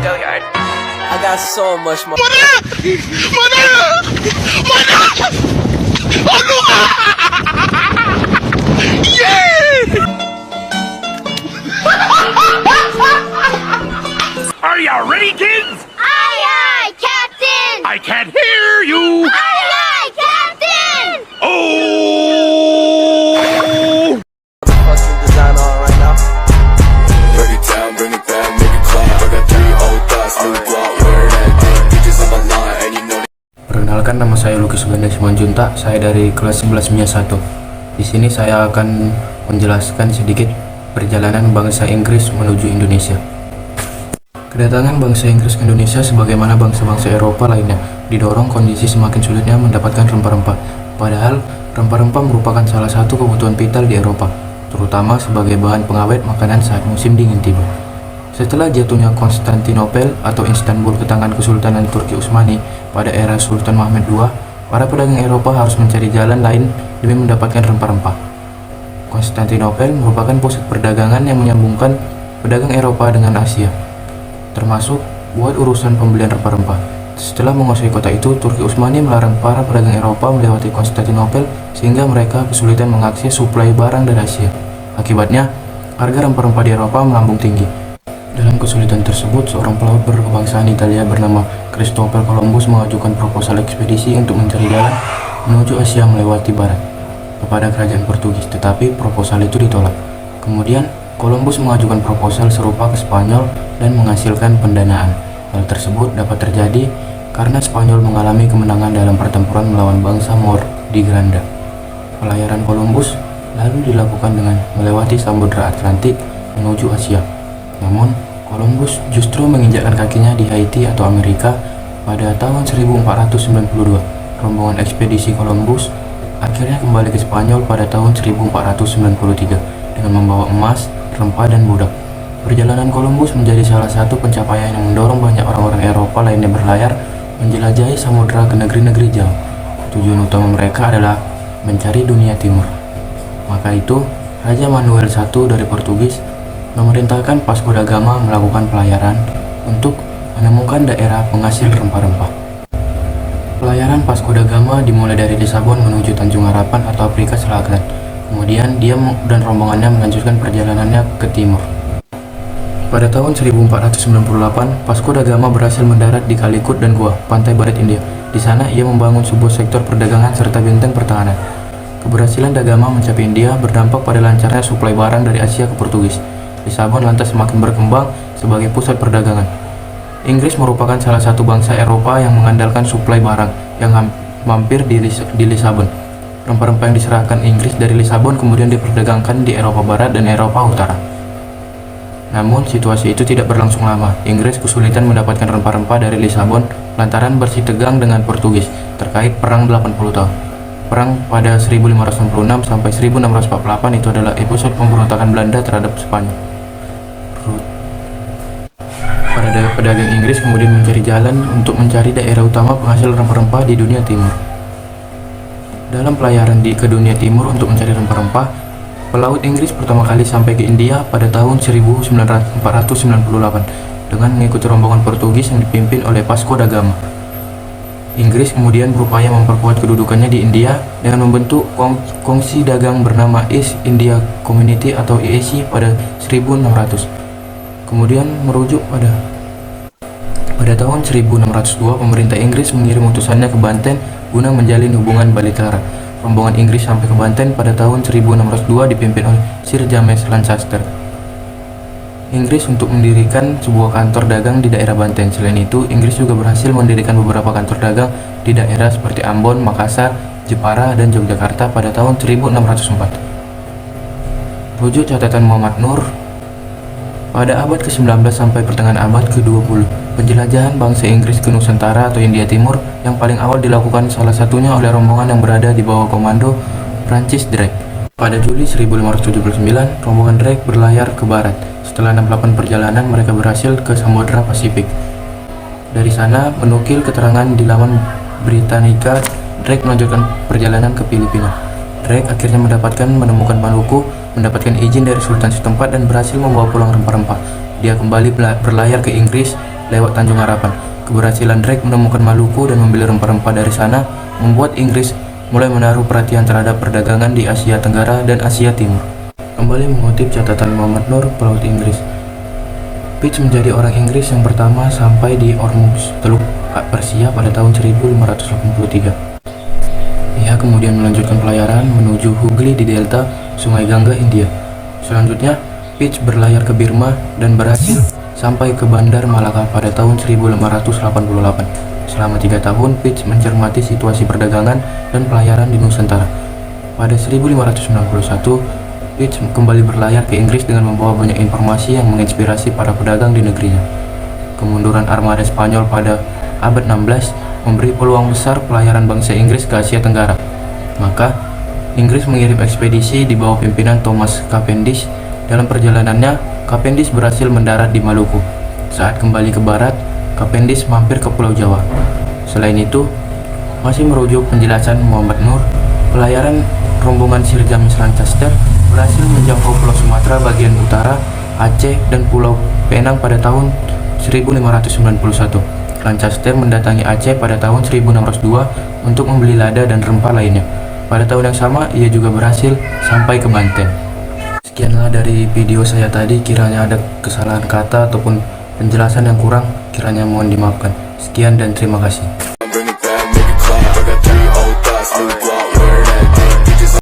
I got so much more. Are you ready, kids? Aye, aye, Captain! I can't hear you. Aye, aye, Captain! Oh! Fucking design on right now. Break it down, bring it back, make it clap. I got 3 old thoughts, new block, where that thing. Bitches on my line, and you know. Perkenalkan, nama saya Lukis Suganda Simanjuntak. Saya dari kelas 11 MIA 1. Di sini saya akan menjelaskan sedikit perjalanan bangsa Inggris menuju Indonesia. Kedatangan bangsa Inggris ke Indonesia sebagaimana bangsa-bangsa Eropa lainnya didorong kondisi semakin sulitnya mendapatkan rempah-rempah. Padahal rempah-rempah merupakan salah satu kebutuhan vital di Eropa, terutama sebagai bahan pengawet makanan saat musim dingin tiba. Setelah jatuhnya Konstantinopel atau Istanbul ke tangan Kesultanan Turki Utsmani pada era Sultan Mahmud II, para pedagang Eropa harus mencari jalan lain demi mendapatkan rempah-rempah. Konstantinopel merupakan pusat perdagangan yang menyambungkan pedagang Eropa dengan Asia, termasuk buat urusan pembelian rempah-rempah. Setelah menguasai kota itu, Turki Utsmani melarang para pedagang Eropa melewati Konstantinopel sehingga mereka kesulitan mengakses suplai barang dari Asia. Akibatnya, harga rempah-rempah di Eropa melambung tinggi. Dalam kesulitan tersebut, seorang pelaut berkebangsaan Italia bernama Christopher Columbus mengajukan proposal ekspedisi untuk mencari jalan menuju Asia melewati barat kepada kerajaan Portugis, tetapi proposal itu ditolak. Kemudian, Columbus mengajukan proposal serupa ke Spanyol dan menghasilkan pendanaan. Hal tersebut dapat terjadi karena Spanyol mengalami kemenangan dalam pertempuran melawan bangsa Moor di Granda. Pelayaran Columbus lalu dilakukan dengan melewati Samudra Atlantik menuju Asia. Namun, Columbus justru menginjakkan kakinya di Haiti atau Amerika pada tahun 1492. Rombongan ekspedisi Columbus akhirnya kembali ke Spanyol pada tahun 1493 dengan membawa emas, rempah, dan budak. Perjalanan Columbus menjadi salah satu pencapaian yang mendorong banyak orang-orang Eropa lainnya berlayar menjelajahi samudera ke negeri-negeri jauh. Tujuan utama mereka adalah mencari dunia timur. Maka itu, Raja Manuel I dari Portugis memerintahkan Vasco da Gama melakukan pelayaran untuk menemukan daerah penghasil rempah-rempah. Pelayaran Vasco da Gama dimulai dari Lisabon menuju Tanjung Harapan atau Afrika Selatan. Kemudian dia dan rombongannya melanjutkan perjalanannya ke timur. Pada tahun 1498, Vasco da Gama berhasil mendarat di Calicut dan Goa, pantai barat India. Di sana ia membangun sebuah sektor perdagangan serta benteng pertahanan. Keberhasilan da Gama mencapai India berdampak pada lancarnya suplai barang dari Asia ke Portugis. Lisabon lantas semakin berkembang sebagai pusat perdagangan. Inggris merupakan salah satu bangsa Eropa yang mengandalkan suplai barang yang mampir di Lisabon. Rempah-rempah yang diserahkan Inggris dari Lisabon kemudian diperdagangkan di Eropa Barat dan Eropa Utara. Namun, situasi itu tidak berlangsung lama. Inggris kesulitan mendapatkan rempah-rempah dari Lisabon lantaran bersitegang dengan Portugis terkait Perang 80 tahun. Perang pada 1566 sampai 1648 itu adalah episode pemberontakan Belanda terhadap Spanyol. Para pedagang Inggris kemudian mencari jalan untuk mencari daerah utama penghasil rempah-rempah di dunia timur. Dalam pelayaran ke dunia timur untuk mencari rempah-rempah, pelaut Inggris pertama kali sampai ke India pada tahun 1498 dengan mengikuti rombongan Portugis yang dipimpin oleh Vasco da Gama. Inggris kemudian berupaya memperkuat kedudukannya di India dengan membentuk kongsi dagang bernama East India Community atau EAC pada 1600. Kemudian merujuk pada tahun 1602, pemerintah Inggris mengirim utusannya ke Banten guna menjalin hubungan bilateral. Rombongan Inggris sampai ke Banten pada tahun 1602 dipimpin oleh Sir James Lancaster. Inggris untuk mendirikan sebuah kantor dagang di daerah Banten. Selain itu, Inggris juga berhasil mendirikan beberapa kantor dagang di daerah seperti Ambon, Makassar, Jepara, dan Yogyakarta pada tahun 1604. Rujuk catatan Muhammad Nur, pada abad ke-19 sampai pertengahan abad ke-20, penjelajahan bangsa Inggris ke Nusantara atau India Timur yang paling awal dilakukan salah satunya oleh rombongan yang berada di bawah komando Francis Drake. Pada Juli 1579, rombongan Drake berlayar ke barat. Setelah 68 perjalanan, mereka berhasil ke Samudra Pasifik. Dari sana, menukil keterangan di laman Britannica, Drake melanjutkan perjalanan ke Filipina. Drake akhirnya menemukan Maluku, mendapatkan izin dari Sultan setempat dan berhasil membawa pulang rempah-rempah. Dia kembali berlayar ke Inggris lewat Tanjung Harapan. Keberhasilan Drake menemukan Maluku dan membeli rempah-rempah dari sana membuat Inggris mulai menaruh perhatian terhadap perdagangan di Asia Tenggara dan Asia Timur. Kembali mengutip catatan Muhammad Nur, pelaut Inggris. Pitch menjadi orang Inggris yang pertama sampai di Ormuz, Teluk Persia pada tahun 1583. Ia kemudian melanjutkan pelayaran menuju Hooghly di delta Sungai Gangga, India. Selanjutnya, Pitch berlayar ke Burma dan berhasil sampai ke Bandar Malaka pada tahun 1588. Selama 3 tahun, Pitch mencermati situasi perdagangan dan pelayaran di Nusantara. Pada 1591, Pitch kembali berlayar ke Inggris dengan membawa banyak informasi yang menginspirasi para pedagang di negerinya. Kemunduran armada Spanyol pada abad 16 memberi peluang besar pelayaran bangsa Inggris ke Asia Tenggara. Maka, Inggris mengirim ekspedisi di bawah pimpinan Thomas Cavendish. Dalam perjalanannya, Cavendish berhasil mendarat di Maluku. Saat kembali ke barat, Cavendish mampir ke Pulau Jawa. Selain itu, masih merujuk penjelasan Muhammad Nur, pelayaran rombongan Sir James Lancaster berhasil menjangkau Pulau Sumatera bagian utara, Aceh, dan Pulau Penang pada tahun 1591. Lancaster mendatangi Aceh pada tahun 1602 untuk membeli lada dan rempah lainnya. Pada tahun yang sama, ia juga berhasil sampai ke Banten. Sekianlah dari video saya tadi, kiranya ada kesalahan kata ataupun penjelasan yang kurang, kiranya mohon dimaafkan. Sekian dan terima kasih.